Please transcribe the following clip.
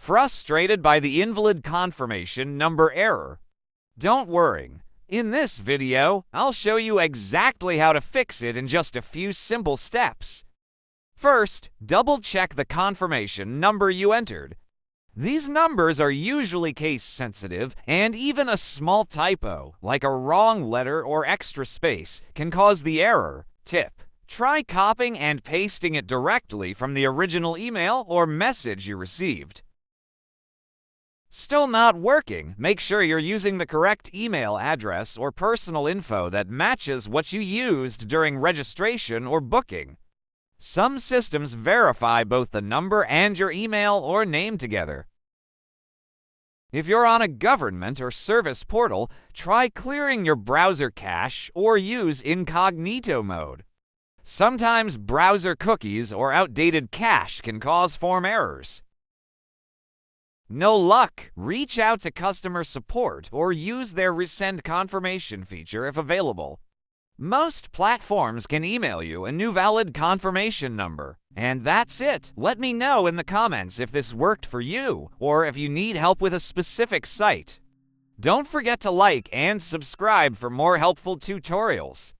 Frustrated by the invalid confirmation number error? Don't worry. In this video, I'll show you exactly how to fix it in just a few simple steps. First, double-check the confirmation number you entered. These numbers are usually case-sensitive, and even a small typo, like a wrong letter or extra space, can cause the error. Tip: try copying and pasting it directly from the original email or message you received. Still not working? Make sure you're using the correct email address or personal info that matches what you used during registration or booking. Some systems verify both the number and your email or name together. If you're on a government or service portal, try clearing your browser cache or use incognito mode. Sometimes browser cookies or outdated cache can cause form errors. No luck? Reach out to customer support or use their resend confirmation feature if available. Most platforms can email you a new valid confirmation number. And that's it. Let me know in the comments if this worked for you or if you need help with a specific site. Don't forget to like and subscribe for more helpful tutorials.